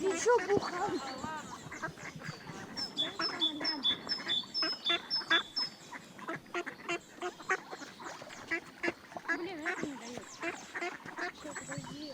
Еще бухал. Блин, это не дает. Все, подожди.